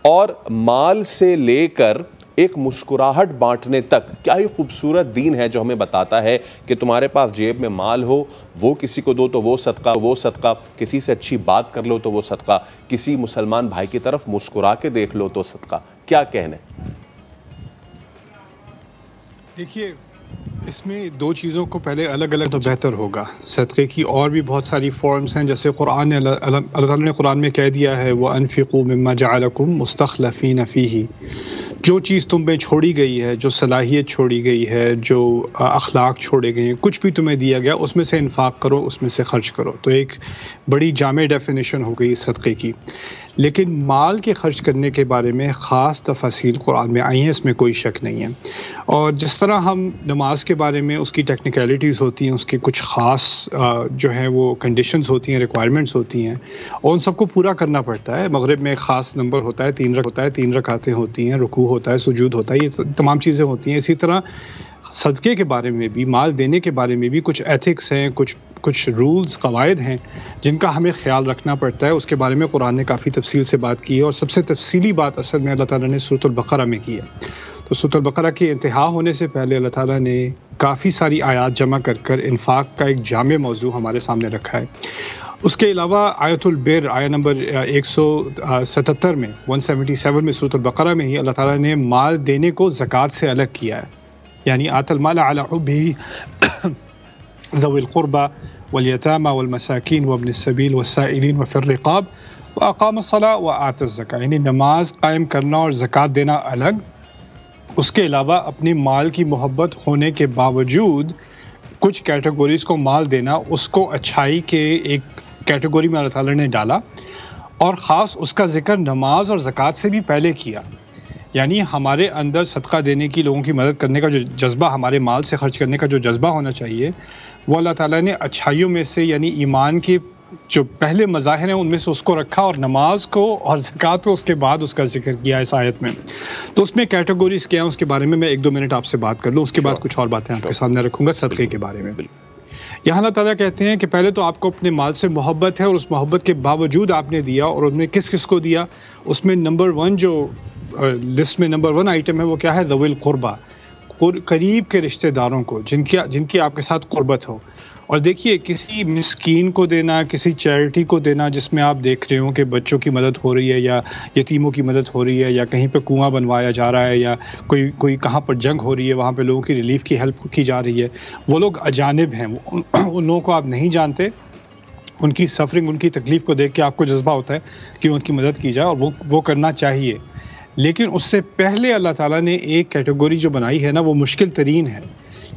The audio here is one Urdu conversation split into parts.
اور مال سے لے کر ایک مسکراہٹ بانٹنے تک. کیا ہی خوبصورت دین ہے جو ہمیں بتاتا ہے کہ تمہارے پاس جیب میں مال ہو وہ کسی کو دو تو وہ صدقہ, کسی سے اچھی بات کر لو تو وہ صدقہ, کسی مسلمان بھائی کی طرف مسکرا کے دیکھ لو تو صدقہ. کیا کہنے؟ دیکھیے اس میں دو چیزوں کو پہلے الگ الگ تو بہتر ہوگا. صدقے کی اور بھی بہت ساری فارمز ہیں, جیسے قرآن نے اللہ تعالیٰ نے قرآن میں کہہ دیا ہے وَأَنفِقُوا مِمَّا جَعَلَكُمْ مُسْتَخْلَفِينَ فِيهِ. جو چیز تم میں چھوڑی گئی ہے, جو صلاحیت چھوڑی گئی ہے, جو اخلاق چھوڑے گئے ہیں, کچھ بھی تمہیں دیا گیا اس میں سے انفاق کرو, اس میں سے خرچ کرو. تو ایک بڑی جامع ڈیفینیشن ہو گئی صدقے کی. لیکن مال کے خرچ کرنے کے بارے میں خاص تفاصیل قرآن میں آئی ہیں, اس میں کوئی شک نہیں ہے. اور جس طرح ہم نماز کے بارے میں اس کی ٹیکنیکلٹیز ہوتی ہیں, اس کی کچھ خاص جو ہیں وہ کنڈیشنز ہوتی ہیں, ریکوائرمنٹس ہوتی ہیں, اور ان سب کو پورا کرنا پڑتا ہے. مغرب میں ایک خاص نمبر ہوتا ہے, 3 رکعتیں ہوتی ہیں, رکوع ہوتا ہے, سجود ہوتا ہے, یہ تمام چیزیں ہوتی ہیں. اسی طرح صدقے کے بارے میں بھی, مال دینے کے بارے میں بھی کچھ ایتھکس ہیں, کچھ رولز, قواعد ہیں جن کا ہمیں خیال رکھنا پڑتا ہے. اس کے بارے میں قرآن نے کافی تفصیل سے بات کی ہے, اور سب سے تفصیلی بات اصل میں اللہ تعالیٰ نے سورۃ البقرہ میں کی ہے. تو سورۃ البقرہ کی انتہا ہونے سے پہلے اللہ تعالیٰ نے کافی ساری آیات جمع کر انفاق کا ایک جامع موضوع ہمارے سامنے رکھا ہے. اس کے علاوہ آیت البر آیت نمبر 177 میں 177 میں سورۃ البقرہ میں ہی اللہ تعالیٰ نے مال دینے کو زکوٰۃ سے الگ کیا ہے. یعنی آت المال علی حبہ ذوی القربى والیتامى والمساکین وابن السبیل والسائلین وفی الرقاب واقام الصلاۃ وآت الزکاۃ. یعنی نماز قائم کرنا اور زکوٰۃ دینا الگ. اس کے علاوہ اپنی مال کی محبت ہونے کے باوجود کچھ کیٹیگوریز کو مال دینا, اس کو اچھائی کے ایک کیٹیگوری میں اللہ تعالیٰ نے ڈالا, اور خاص اس کا ذکر نماز اور زکوٰۃ سے بھی پہلے کیا. یعنی ہمارے اندر صدقہ دینے کی, لوگوں کی مدد کرنے کا جو جذبہ, ہمارے مال سے خرچ کرنے کا جو جذبہ ہونا چاہیے, وہ اللہ تعالیٰ نے اچھائیوں میں سے, یعنی ایمان کے جو پہلے مظاہر ہیں ان میں سے اس کو رکھا, اور نماز کو اور زکوٰۃ کو اس کے بعد اس کا ذکر کیا اس آیت میں. تو اس میں کیٹیگوریز کیا ہیں اس کے بارے میں 1-2 منٹ آپ سے بات کر لوں, اس کے بعد کچھ اور باتیں آپ کے سامنے رکھوں گا صدقے کے بارے میں. یہاں اللہ تعالیٰ کہتے ہیں کہ پہلے تو آپ کو اپنے مال سے محبت ہے, اور اس محبت کے باوجود آپ نے دیا, اور ان میں کس کس کو دیا. اس میں نمبر 1 جو لسٹ میں نمبر 1 آئٹم ہے وہ کیا ہے؟ ذوی القربہ, قریب کے رشتہ داروں کو, جن کی آپ کے ساتھ قربت ہو. اور دیکھیے کسی مسکین کو دینا, کسی چیریٹی کو دینا جس میں آپ دیکھ رہے ہوں کہ بچوں کی مدد ہو رہی ہے, یا یتیموں کی مدد ہو رہی ہے, یا کہیں پہ کنواں بنوایا جا رہا ہے, یا کوئی کہاں پر جنگ ہو رہی ہے وہاں پہ لوگوں کی ریلیف کی ہیلپ کی جا رہی ہے. وہ لوگ اجانب ہیں, ان لوگوں کو آپ نہیں جانتے, ان کی سفرنگ, ان کی تکلیف کو دیکھ کے آپ کو جذبہ ہوتا ہے کہ ان کی مدد کی جائے, اور وہ کرنا چاہیے. لیکن اس سے پہلے اللہ تعالیٰ نے ایک کیٹیگوری جو بنائی ہے نا, وہ مشکل ترین ہے,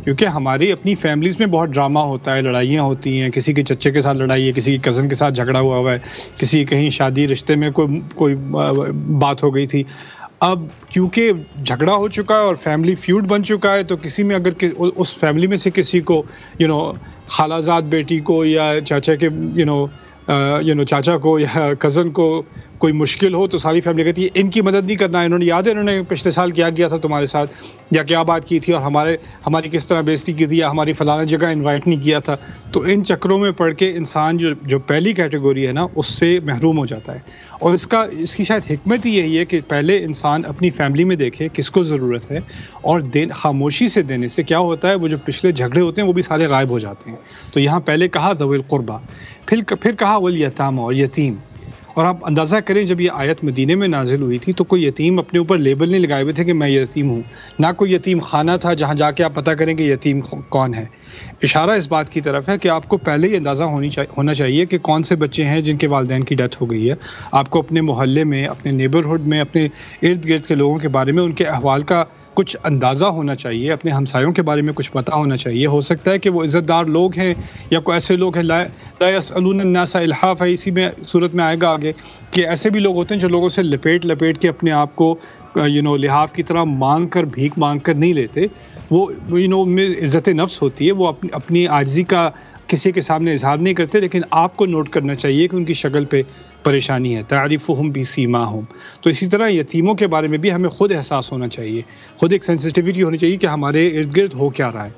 کیونکہ ہماری اپنی فیملیز میں بہت ڈرامہ ہوتا ہے, لڑائیاں ہوتی ہیں, کسی کے چچے کے ساتھ لڑائی ہے, کسی کے کزن کے ساتھ جھگڑا ہوا ہے, کسی کہیں شادی رشتے میں کوئی بات ہو گئی تھی. اب کیونکہ جھگڑا ہو چکا ہے اور فیملی فیوڈ بن چکا ہے, تو کسی میں اگر اس فیملی میں سے کسی کو خالہ زاد بیٹی کو, یا چاچا کے چاچا کو, یا کزن کو کوئی مشکل ہو, تو ساری فیملی کہتی ہے ان کی مدد نہیں کرنا. انہوں نے یاد ہے انہوں نے پچھلے سال کیا تھا تمہارے ساتھ, یا کیا بات کی تھی, اور ہماری کس طرح بےزتی کی تھی, یا ہماری فلانا جگہ انوائٹ نہیں کیا تھا. تو ان چکروں میں پڑھ کے انسان جو پہلی کیٹیگوری ہے نا, اس سے محروم ہو جاتا ہے. اور اس کی شاید حکمت ہی یہی ہے کہ پہلے انسان اپنی فیملی میں دیکھے کس کو ضرورت ہے, اور خاموشی سے دینے سے کیا ہوتا ہے, وہ جو پچھلے جھگڑے ہوتے ہیں وہ بھی سارے غائب ہو جاتے ہیں. تو یہاں پہلے کہا ذوی القربہ, پھر کہا والیتامى, اور یتیم. اور آپ اندازہ کریں جب یہ آیت مدینے میں نازل ہوئی تھی تو کوئی یتیم اپنے اوپر لیبل نہیں لگائے ہوئے تھے کہ میں یتیم ہوں, نہ کوئی یتیم خانہ تھا جہاں جا کے آپ پتہ کریں کہ یتیم کون ہے. اشارہ اس بات کی طرف ہے کہ آپ کو پہلے ہی اندازہ ہونا چاہیے کہ کون سے بچے ہیں جن کے والدین کی ڈیتھ ہو گئی ہے. آپ کو اپنے محلے میں, اپنے نیبرہڈ میں, اپنے ارد گرد کے لوگوں کے بارے میں ان کے احوال کا کچھ اندازہ ہونا چاہیے, اپنے ہمسایوں کے بارے میں کچھ پتہ ہونا چاہیے. ہو سکتا ہے کہ وہ عزت دار لوگ ہیں, یا کوئی ایسے لوگ ہیں لا یسألون الناس الحافا, اسی میں صورت میں آئے گا آگے کہ ایسے بھی لوگ ہوتے ہیں جو لوگوں سے لپیٹ کے اپنے آپ کو لحاف کی طرح بھیک مانگ کر نہیں لیتے. وہ ان میں عزت نفس ہوتی ہے, وہ اپنی عاجزی کا کسی کے سامنے اظہار نہیں کرتے. لیکن آپ کو نوٹ کرنا چاہیے کہ ان کی شکل پہ پریشانی ہے, تعریفہم بسیماہم. تو اسی طرح یتیموں کے بارے میں بھی ہمیں خود احساس ہونا چاہیے, خود ایک سینسٹیوٹی ہونی چاہیے کہ ہمارے ارد گرد ہو کیا رہا ہے.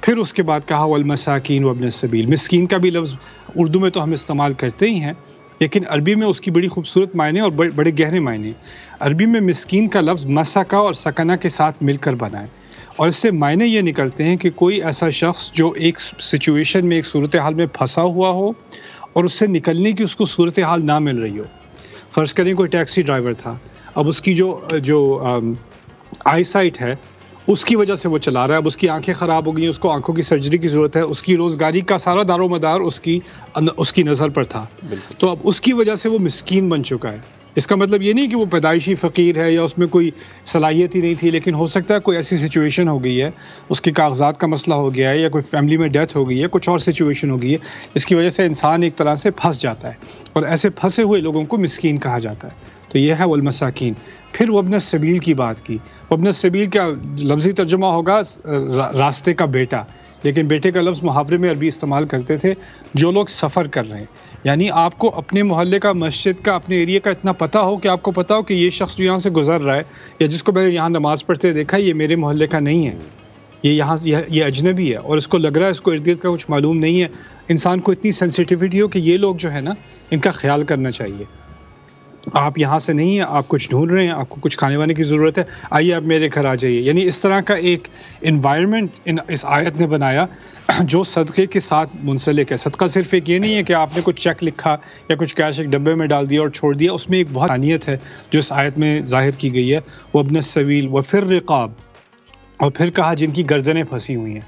پھر اس کے بعد کہا والمساکین وابن السبیل. مسکین کا بھی لفظ اردو میں تو ہم استعمال کرتے ہی ہیں, لیکن عربی میں اس کی بڑی خوبصورت معنی اور بڑے گہرے معنی. عربی میں مسکین کا لفظ مسکا اور سکنا کے ساتھ مل کر بنا ہے، اور اس سے معنی یہ نکلتے ہیں کہ کوئی ایسا شخص جو ایک سچویشن میں، ایک صورتحال میں پھنسا ہوا ہو اور اس سے نکلنے کی اس کو صورتحال نہ مل رہی ہو. فرض کریں کوئی ٹیکسی ڈرائیور تھا، اب اس کی جو آئی سائٹ ہے اس کی وجہ سے وہ چلا رہا ہے، اب اس کی آنکھیں خراب ہو گئی ہیں، اس کو آنکھوں کی سرجری کی ضرورت ہے، اس کی روزگاری کا سارا دار و مدار اس کی نظر پر تھا، تو اب اس کی وجہ سے وہ مسکین بن چکا ہے. اس کا مطلب یہ نہیں کہ وہ پیدائشی فقیر ہے یا اس میں کوئی صلاحیت ہی نہیں تھی، لیکن ہو سکتا ہے کوئی ایسی سچویشن ہو گئی ہے، اس کے کاغذات کا مسئلہ ہو گیا ہے، یا کوئی فیملی میں ڈیتھ ہو گئی ہے، کچھ اور سچویشن ہو گئی ہے جس کی وجہ سے انسان ایک طرح سے پھنس جاتا ہے، اور ایسے پھنسے ہوئے لوگوں کو مسکین کہا جاتا ہے. تو یہ ہے والمساکین. پھر وابن السبیل کی بات کی. وابن السبیل کا لفظی ترجمہ ہوگا راستے کا بیٹا، لیکن بیٹے کا لفظ محاورے میں عربی استعمال کرتے تھے جو لوگ سفر کر رہے ہیں. یعنی آپ کو اپنے محلے کا، مسجد کا، اپنے ایریا کا اتنا پتہ ہو کہ آپ کو پتہ ہو کہ یہ شخص جو یہاں سے گزر رہا ہے یا جس کو میں نے یہاں نماز پڑھتے دیکھا یہ میرے محلے کا نہیں ہے، یہ اجنبی ہے، اور اس کو لگ رہا ہے اس کو ارد گرد کا کچھ معلوم نہیں ہے. انسان کو اتنی سینسیٹیوٹی ہو کہ یہ لوگ جو ہے نا ان کا خیال کرنا چاہیے. آپ یہاں سے نہیں ہیں، آپ کچھ ڈھونڈ رہے ہیں، آپ کو کچھ کھانے وانے کی ضرورت ہے، آئیے آپ میرے گھر آ جائیے. یعنی اس طرح کا ایک انوائرمنٹ اس آیت نے بنایا جو صدقے کے ساتھ منسلک ہے. صدقہ صرف ایک یہ نہیں ہے کہ آپ نے کچھ چیک لکھا یا کچھ کیش ایک ڈبے میں ڈال دیا اور چھوڑ دیا، اس میں ایک بہت اہمیت ہے جو اس آیت میں ظاہر کی گئی ہے. وابن السبیل وفر رقاب، اور پھر کہا جن کی گردنیں پھنسی ہوئی ہیں.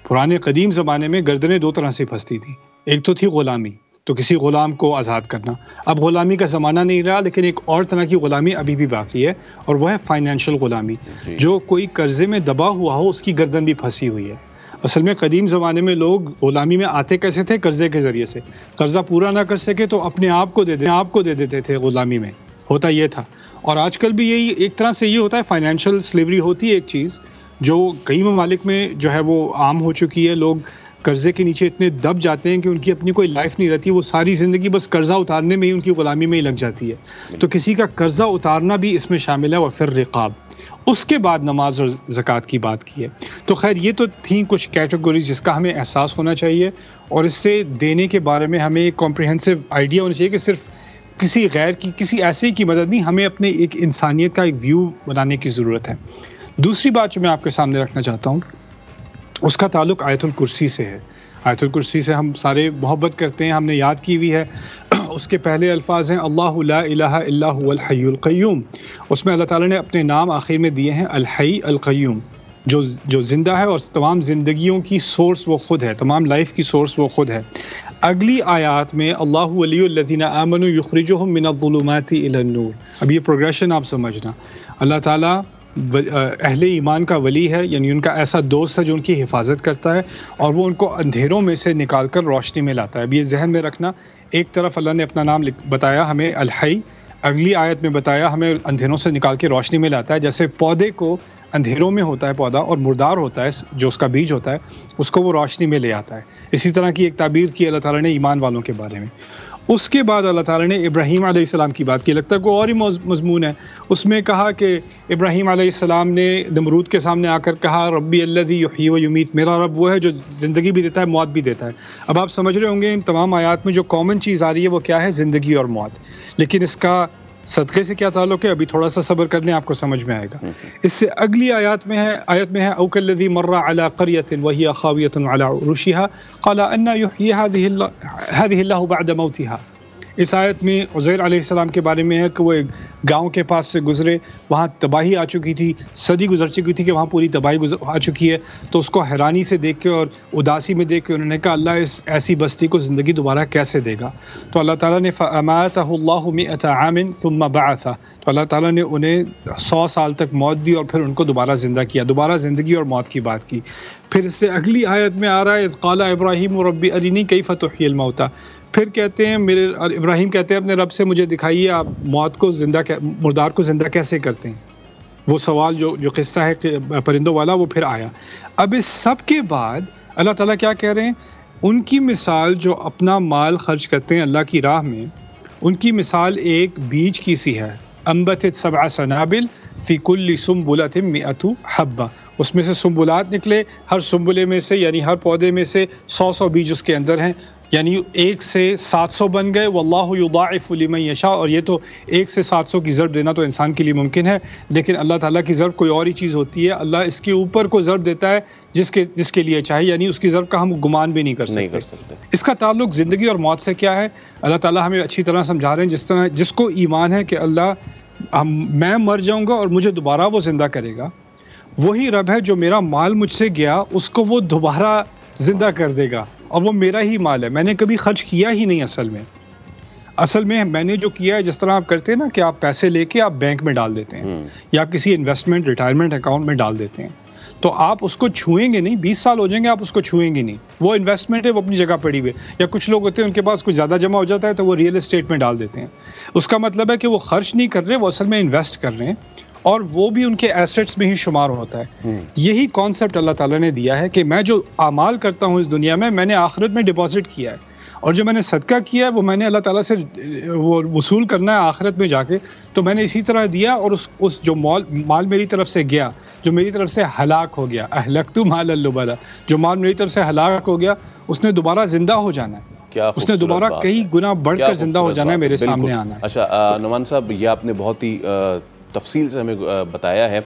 پرانے قدیم زمانے میں گردنیں دو طرح سے پھنستی تھیں. ایک تو تھی غلامی، تو کسی غلام کو آزاد کرنا. اب غلامی کا زمانہ نہیں رہا، لیکن ایک اور طرح کی غلامی ابھی بھی باقی ہے، اور وہ ہے فائنینشیل غلامی. جو کوئی قرضے میں دبا ہوا ہو اس کی گردن بھی پھنسی ہوئی ہے. اصل میں قدیم زمانے میں لوگ غلامی میں آتے کیسے تھے؟ قرضے کے ذریعے سے. قرضہ پورا نہ کر سکے تو اپنے آپ کو دے دیتے تھے غلامی میں. ہوتا یہ تھا. اور آج کل بھی یہی ایک طرح سے یہ ہوتا ہے. فائنینشیل سلیوری ہوتی ہے ایک چیز جو کئی ممالک میں جو ہے وہ عام ہو چکی ہے. لوگ قرضے کے نیچے اتنے دب جاتے ہیں کہ ان کی اپنی کوئی لائف نہیں رہتی، وہ ساری زندگی بس قرضہ اتارنے میں ہی ان کی غلامی میں ہی لگ جاتی ہے. تو کسی کا قرضہ اتارنا بھی اس میں شامل ہے. وفر رقاب. اس کے بعد نماز اور زکوٰۃ کی بات کی ہے. تو خیر یہ تو تھیں کچھ کیٹیگوریز جس کا ہمیں احساس ہونا چاہیے، اور اس سے دینے کے بارے میں ہمیں ایک کمپریہنسو آئیڈیا ہونا چاہیے کہ صرف کسی غیر کی، کسی ایسے کی مدد نہیں، ہمیں اپنے ایک انسانیت کا ایک ویو بنانے کی ضرورت ہے. دوسری بات جو میں آپ کے سامنے رکھنا چاہتا ہوں اس کا تعلق آیت الکرسی سے ہے. آیت الکرسی سے ہم سارے محبت کرتے ہیں، ہم نے یاد کی ہوئی ہے. اس کے پہلے الفاظ ہیں اللہ لا الہ الا هو الحی القیوم. اس میں اللہ تعالیٰ نے اپنے نام آخر میں دیے ہیں الحی القیوم، جو زندہ ہے اور تمام زندگیوں کی سورس وہ خود ہے، تمام لائف کی سورس وہ خود ہے. اگلی آیات میں اللہ ولی الذین آمنوا یخرجہم من الظلمات الی النور. اب یہ پروگریشن آپ سمجھنا. اللہ تعالیٰ اہل ایمان کا ولی ہے، یعنی ان کا ایسا دوست ہے جو ان کی حفاظت کرتا ہے اور وہ ان کو اندھیروں میں سے نکال کر روشنی میں لاتا ہے. اب یہ ذہن میں رکھنا. ایک طرف اللہ نے اپنا نام بتایا ہمیں الحی، اگلی آیت میں بتایا ہمیں اندھیروں سے نکال کے روشنی میں لاتا ہے. جیسے پودے کو اندھیروں میں ہوتا ہے پودا اور مردار ہوتا ہے جو اس کا بیج ہوتا ہے، اس کو وہ روشنی میں لے آتا ہے. اسی طرح کی ایک تعبیر کی اللہ تعالیٰ نے ایمان والوں کے بارے میں. اس کے بعد اللہ تعالیٰ نے ابراہیم علیہ السلام کی بات کی. لگتا ہے کوئی اور ہی مضمون ہے. اس میں کہا کہ ابراہیم علیہ السلام نے نمرود کے سامنے آ کر کہا ربی الذی یحیی و یمیت، میرا رب وہ ہے جو زندگی بھی دیتا ہے موت بھی دیتا ہے. اب آپ سمجھ رہے ہوں گے ان تمام آیات میں جو کامن چیز آ رہی ہے وہ کیا ہے؟ زندگی اور موت. لیکن اس کا صدقے سے کیا تعلق ہے؟ ابھی تھوڑا سا صبر کر لیں، آپ کو سمجھ میں آئے گا. اس سے اگلی آیت میں ہے او کالذی مر علی قریۃ وہی خاویۃ علی عروشها قال انا یحیی هذه الله بعد موتها. اس آیت میں عزیر علیہ السلام کے بارے میں ہے کہ وہ ایک گاؤں کے پاس سے گزرے، وہاں تباہی آ چکی تھی، صدی گزر چکی تھی کہ وہاں پوری تباہی آ چکی ہے. تو اس کو حیرانی سے دیکھ کے اور اداسی میں دیکھ کے انہوں نے کہا اللہ اس ایسی بستی کو زندگی دوبارہ کیسے دے گا؟ تو اللہ تعالیٰ نے فَأَمَاتَهُ اللَّهُ مِئَةَ عَامٍ ثُمَّ بَعَثَهُ. تو اللہ تعالیٰ نے انہیں 100 سال تک موت دی اور پھر ان کو دوبارہ زندہ کیا. دوبارہ زندگی اور موت کی بات کی. پھر اس سے اگلی آیت میں آ رہا ہے اذ قال ابراہیم ربی ارینی کیف تحیی الموتى. پھر کہتے ہیں ابراہیم کہتے ہیں اپنے رب سے مجھے دکھائیے آپ موت کو زندہ، مردار کو زندہ کیسے کرتے ہیں. وہ سوال جو قصہ ہے پرندوں والا وہ پھر آیا. اب اس سب کے بعد اللہ تعالیٰ کیا کہہ رہے ہیں؟ ان کی مثال جو اپنا مال خرچ کرتے ہیں اللہ کی راہ میں، ان کی مثال ایک بیج کی سی ہے. انبتت 7 سنابل فی کل سنبلۃ 100 حبہ. اس میں سے سنبلات نکلے، ہر سنبلے میں سے یعنی ہر پودے میں سے 100 بیج اس کے اندر ہیں. یعنی 1 سے 700 بن گئے، واللہ یضاعف لمن یشاء، اور یہ تو 1 سے 700 کی ضرب دینا تو انسان کے لیے ممکن ہے، لیکن اللہ تعالیٰ کی ضرب کوئی اور ہی چیز ہوتی ہے، اللہ اس کے اوپر کو ضرب دیتا ہے جس کے لیے چاہے، یعنی اس کی ضرب کا ہم گمان بھی نہیں کر سکتے۔ اس کا تعلق زندگی اور موت سے کیا ہے؟ اللہ تعالیٰ ہمیں اچھی طرح سمجھا رہے ہیں، جس کو ایمان ہے کہ اللہ میں مر جاؤں گا اور مجھے دوبارہ وہ زندہ کرے گا، وہی رب ہے جو میرا مال مجھ سے گیا اس کو وہ دوبارہ زندہ کر دے گا، اور وہ میرا ہی مال ہے، میں نے کبھی خرچ کیا ہی نہیں۔ اصل میں میں نے جو کیا ہے، جس طرح آپ کرتے ہیں نا کہ آپ پیسے لے کے آپ بینک میں ڈال دیتے ہیں یا آپ کسی انویسٹمنٹ ریٹائرمنٹ اکاؤنٹ میں ڈال دیتے ہیں، تو آپ اس کو چھوئیں گے نہیں، 20 سال ہو جائیں گے آپ اس کو چھوئیں گے نہیں، وہ انویسٹمنٹ ہے، وہ اپنی جگہ پڑی ہوئی ہے۔ یا کچھ لوگ ہوتے ہیں ان کے پاس کچھ زیادہ جمع ہو جاتا ہے تو وہ ریئل اسٹیٹ میں ڈال دیتے ہیں، اس کا مطلب ہے کہ وہ خرچ نہیں کر رہے، وہ اصل میں انویسٹ کر رہے ہیں، اور وہ بھی ان کے ایسٹس میں ہی شمار ہوتا ہے۔ یہی کانسیپٹ اللہ تعالیٰ نے دیا ہے کہ میں جو اعمال کرتا ہوں اس دنیا میں نے آخرت میں ڈپازٹ کیا ہے، اور جو میں نے صدقہ کیا ہے وہ میں نے اللہ تعالیٰ سے وہ وصول کرنا ہے آخرت میں جا کے، تو میں نے اسی طرح دیا، اور اس جو مال میری طرف سے گیا، جو میری طرف سے ہلاک ہو گیا، اہلکت مال لبدا، جو مال میری طرف سے ہلاک ہو گیا، اس نے دوبارہ زندہ ہو جانا ہے، اس نے دوبارہ کئی گنا بڑھ کر زندہ ہو جانا ہے، میرے سامنے آنا ہے۔ اچھا نعمان صاحب، یہ آپ نے بہت ہی تفصیل سے ہمیں بتایا ہے۔